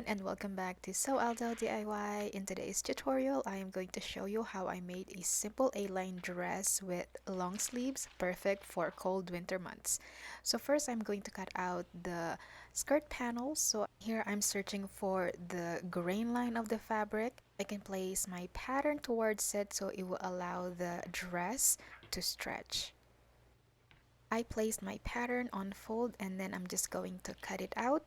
and welcome back to So Aldo DIY. In today's tutorial, I am going to show you how I made a simple A-line dress with long sleeves, perfect for cold winter months. So first, I'm going to cut out the skirt panels. So here I'm searching for the grain line of the fabric. I can place my pattern towards it so it will allow the dress to stretch. I placed my pattern on fold and then I'm just going to cut it out.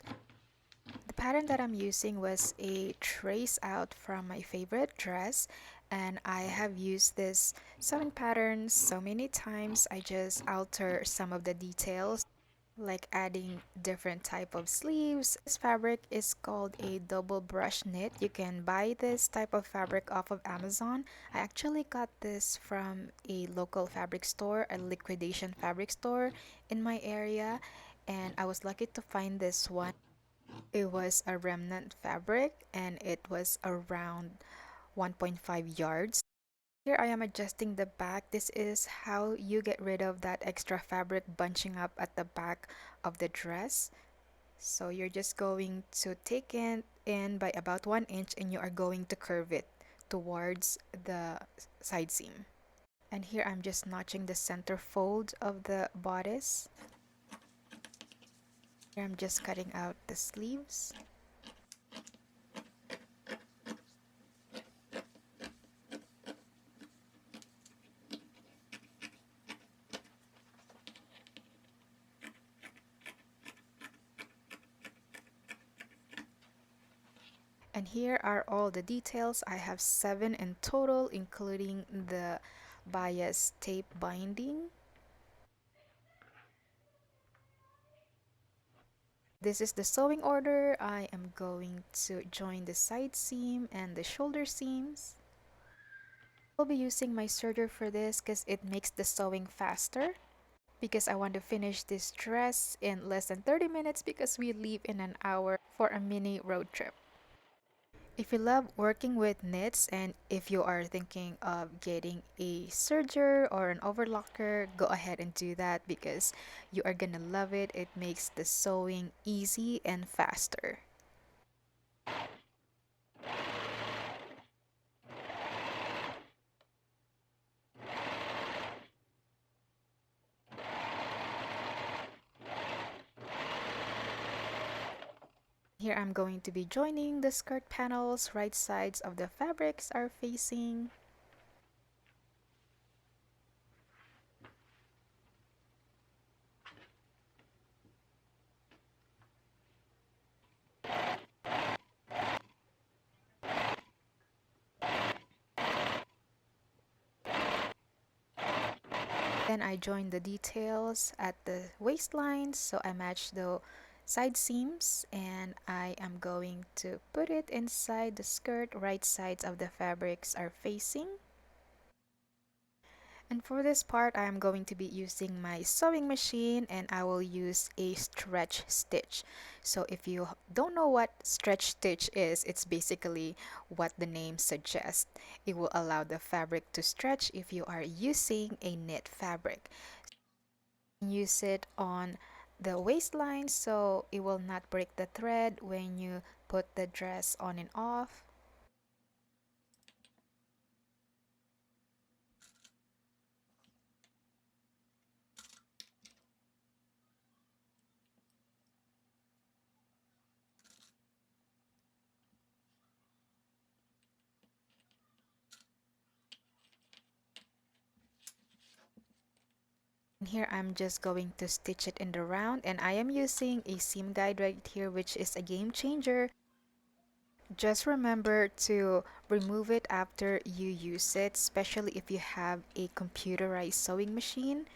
The pattern that I'm using was a trace out from my favorite dress, and I have used this sewing pattern so many times. I just alter some of the details like adding different type of sleeves. This fabric is called a double brush knit. You can buy this type of fabric off of Amazon. I actually got this from a local fabric store, a liquidation fabric store in my area, and I was lucky to find this one. It was a remnant fabric and it was around 1.5 yards. Here I am adjusting the back. This is how you get rid of that extra fabric bunching up at the back of the dress. So you're just going to take it in by about 1 inch and you are going to curve it towards the side seam. And here I'm just notching the center fold of the bodice. Here I'm just cutting out the sleeves. And here are all the details. I have 7 in total, including the bias tape binding. This is the sewing order. I am going to join the side seam and the shoulder seams. I'll be using my serger for this because it makes the sewing faster. Because I want to finish this dress in less than 30 minutes because we leave in an hour for a mini road trip. If you love working with knits and if you are thinking of getting a serger or an overlocker, go ahead and do that because you are gonna love it. It makes the sewing easy and faster. Here I'm going to be joining the skirt panels. Right sides of the fabrics are facing. Then I join the details at the waistline, so I match the side seams and I am going to put it inside the skirt. Right sides of the fabrics are facing. And for this part, I am going to be using my sewing machine and I will use a stretch stitch. So if you don't know what stretch stitch is, it's basically what the name suggests. It will allow the fabric to stretch if you are using a knit fabric. Use it on the waistline so it will not break the thread when you put the dress on and off. Here I'm just going to stitch it in the round and I am using a seam guide right here, which is a game changer. Just remember to remove it after you use it, especially if you have a computerized sewing machine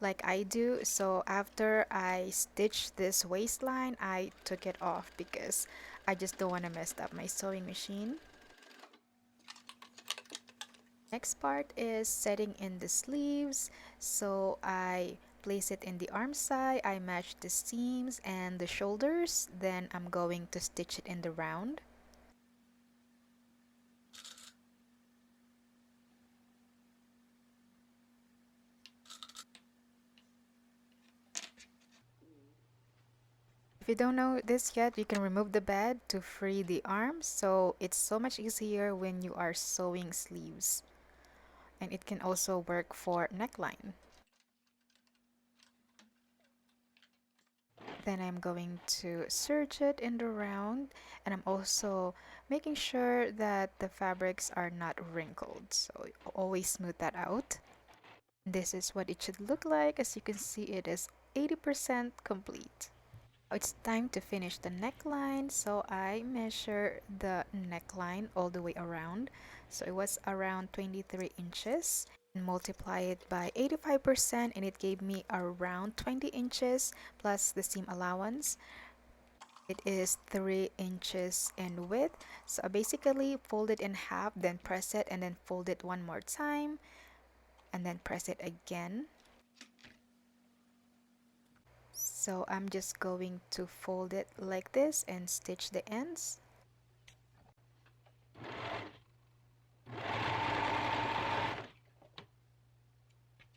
like I do. So after I stitched this waistline, I took it off because I just don't want to mess up my sewing machine. Next part is setting in the sleeves. So I place it in the arm side, I match the seams and the shoulders, then I'm going to stitch it in the round. If you don't know this yet, you can remove the bed to free the arms, so it's so much easier when you are sewing sleeves. And it can also work for neckline. Then I'm going to serge it in the round, and I'm also making sure that the fabrics are not wrinkled, so always smooth that out. This is what it should look like. As you can see, it is 80% complete. It's time to finish the neckline, so I measure the neckline all the way around. So it was around 23 inches, and multiply it by 85%, and it gave me around 20 inches plus the seam allowance. It is 3 inches in width. So I basically fold it in half, then press it, and then fold it one more time, and then press it again. So I'm just going to fold it like this and stitch the ends.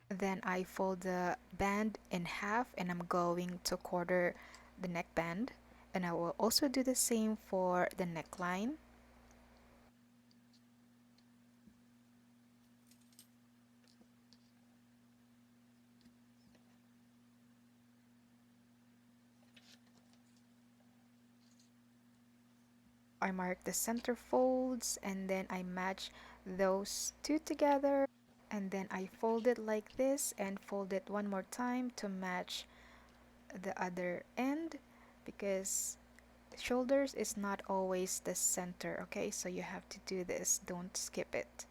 Then I fold the band in half, and I'm going to quarter the neckband. And I will also do the same for the neckline. I mark the center folds, and then I match those two together, and then I fold it like this and fold it one more time to match the other end, because shoulders is not always the center. Okay, so you have to do this, don't skip it.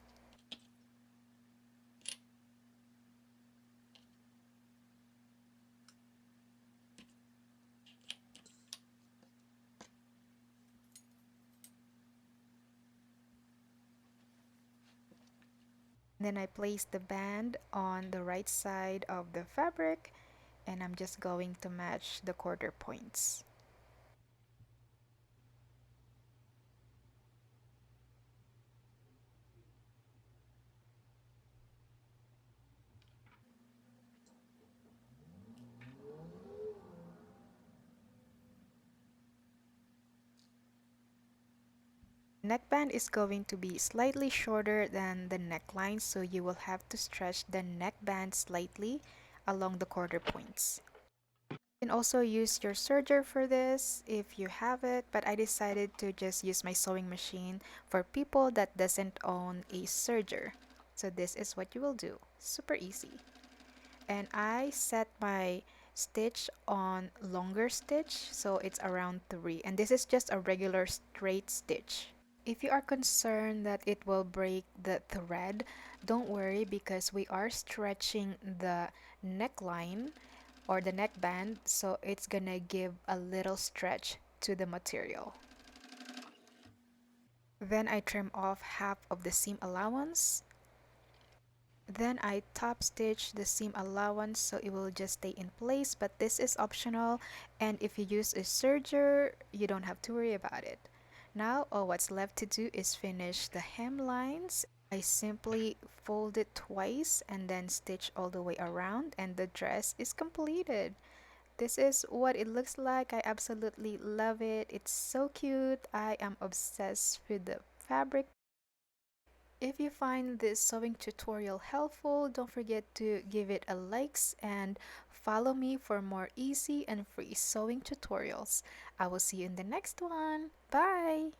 Then I place the band on the right side of the fabric, and I'm just going to match the quarter points. Neckband is going to be slightly shorter than the neckline, so you will have to stretch the neckband slightly along the quarter points. You can also use your serger for this if you have it, but I decided to just use my sewing machine for people that doesn't own a serger. So this is what you will do. Super easy. And I set my stitch on longer stitch, so it's around 3, and this is just a regular straight stitch. If you are concerned that it will break the thread, don't worry, because we are stretching the neckline or the neckband, so it's gonna give a little stretch to the material. Then I trim off half of the seam allowance. Then I top stitch the seam allowance so it will just stay in place, but this is optional, and if you use a serger, you don't have to worry about it. Now all what's left to do is finish the hem lines. I simply fold it twice and then stitch all the way around, and the dress is completed. This is what it looks like. I absolutely love it. It's so cute. I am obsessed with the fabric. If you find this sewing tutorial helpful, don't forget to give it a likes and follow me for more easy and free sewing tutorials. I will see you in the next one. Bye!